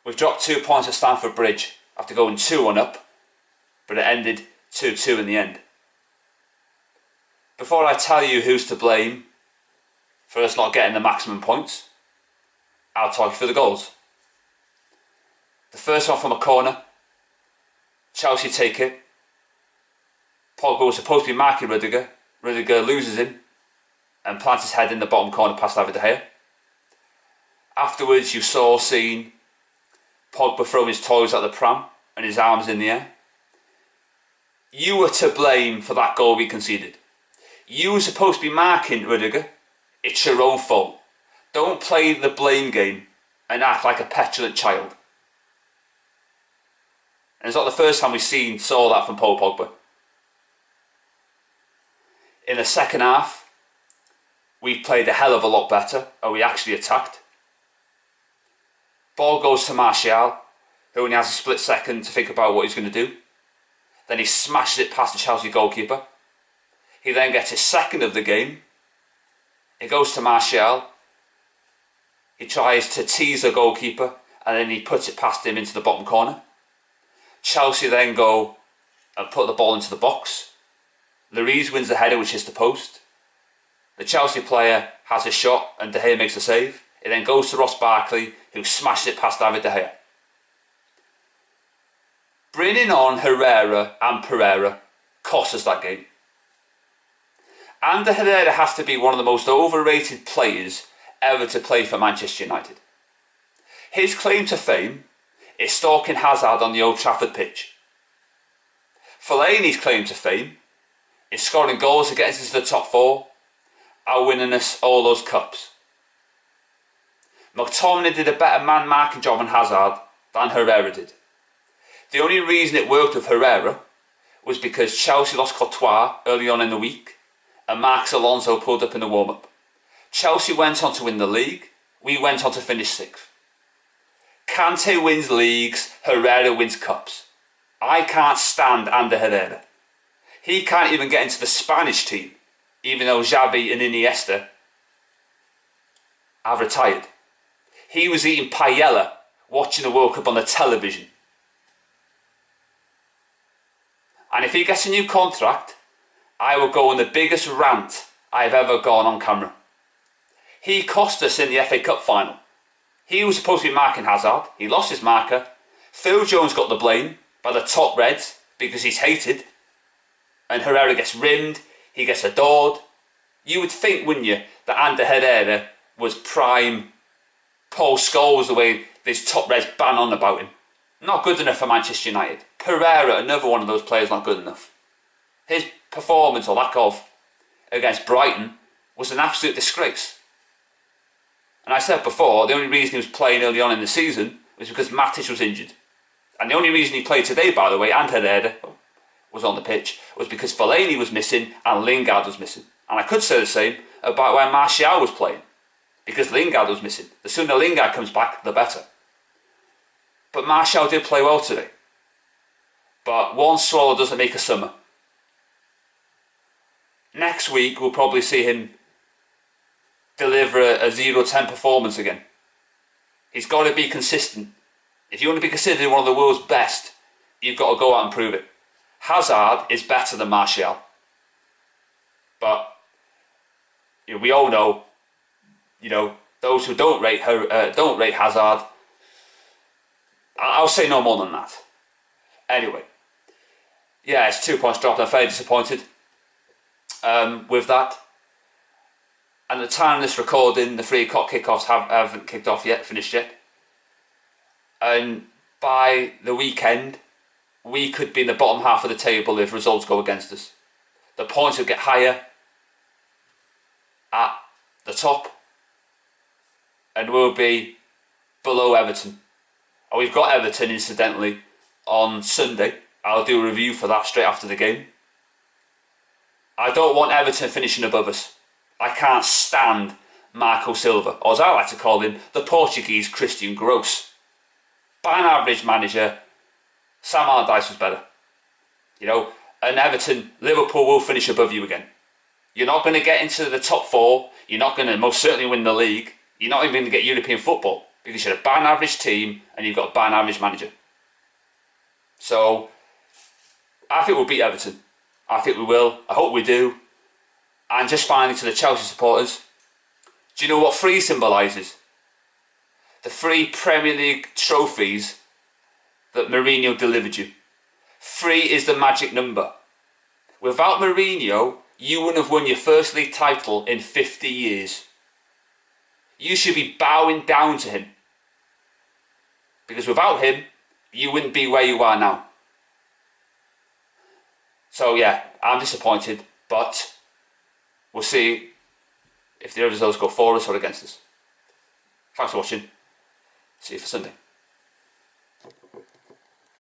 We've dropped 2 points at Stamford Bridge after going 2-1 up, but it ended 2-2 in the end. Before I tell you who's to blame for us not getting the maximum points, I'll talk you through the goals. The first one from a corner, Chelsea take it. Pogba was supposed to be marking Rudiger. Rudiger loses him and plants his head in the bottom corner past David De Gea. Afterwards, you saw seen Pogba throwing his toys at the pram and his arms in the air. You were to blame for that goal we conceded. You were supposed to be marking Rudiger. It's your own fault. Don't play the blame game and act like a petulant child. And it's not the first time we saw that from Paul Pogba. In the second half, we played a hell of a lot better, and we actually attacked. Ball goes to Martial, who only has a split second to think about what he's going to do. Then he smashes it past the Chelsea goalkeeper. He then gets his second of the game. It goes to Martial. He tries to tease the goalkeeper, and then he puts it past him into the bottom corner. Chelsea then go and put the ball into the box. Lloris wins the header, which hits the post. The Chelsea player has a shot and De Gea makes a save. It then goes to Ross Barkley, who smashes it past David De Gea. Bringing on Herrera and Pereira cost us that game. Ander Herrera has to be one of the most overrated players ever to play for Manchester United. His claim to fame is stalking Hazard on the Old Trafford pitch. Fellaini's claim to fame is scoring goals to get us into the top four and winning us all those cups. McTominay did a better man-marking job on Hazard than Herrera did. The only reason it worked with Herrera was because Chelsea lost Courtois early on in the week and Marcos Alonso pulled up in the warm-up. Chelsea went on to win the league, we went on to finish 6th. Kante wins leagues, Herrera wins cups. I can't stand Ander Herrera. He can't even get into the Spanish team, even though Xavi and Iniesta have retired. He was eating paella, watching the World Cup on the television. And if he gets a new contract, I will go on the biggest rant I've ever gone on camera. He cost us in the FA Cup final. He was supposed to be marking Hazard. He lost his marker. Phil Jones got the blame by the top Reds because he's hated. And Herrera gets rimmed. He gets adored. You would think, wouldn't you, that Ander Herrera was prime Paul Scholes the way these top Reds ban on about him. Not good enough for Manchester United. Pereira, another one of those players, not good enough. His performance, or lack of, against Brighton was an absolute disgrace. And I said before, the only reason he was playing early on in the season was because Matic was injured. And the only reason he played today, by the way, and Herrera was on the pitch, was because Fellaini was missing and Lingard was missing. And I could say the same about when Martial was playing, because Lingard was missing. The sooner Lingard comes back, the better. But Martial did play well today. But one swallow doesn't make a summer. Next week, we'll probably see him deliver a 0-10 performance again. He's got to be consistent. If you want to be considered one of the world's best, you've got to go out and prove it. Hazard is better than Martial. But we all know, those who don't rate Hazard, I'll say no more than that. Anyway, yeah, it's 2 points dropped. I'm very disappointed with that. And at the time of this recording, the 3 o'clock kickoffs haven't kicked off yet, finished yet. And by the weekend, we could be in the bottom half of the table if results go against us. The points would get higher at the top, and we'll be below Everton. And we've got Everton, incidentally, on Sunday. I'll do a review for that straight after the game. I don't want Everton finishing above us. I can't stand Marco Silva, or as I like to call him, the Portuguese Christian Gross. By an average manager, Sam Allardyce was better. And Everton, Liverpool will finish above you again. You're not going to get into the top 4. You're not going to most certainly win the league. You're not even going to get European football. because you're a bang average team and you've got a bang average manager. So I think we'll beat Everton. I think we will. I hope we do. And just finally, to the Chelsea supporters, do you know what 3 symbolises? The 3 Premier League trophies that Mourinho delivered you. 3 is the magic number. Without Mourinho, you wouldn't have won your first league title in 50 years. You should be bowing down to him. Because without him, you wouldn't be where you are now. So yeah, I'm disappointed, but we'll see if the results go for us or against us. Thanks for watching. See you for Sunday.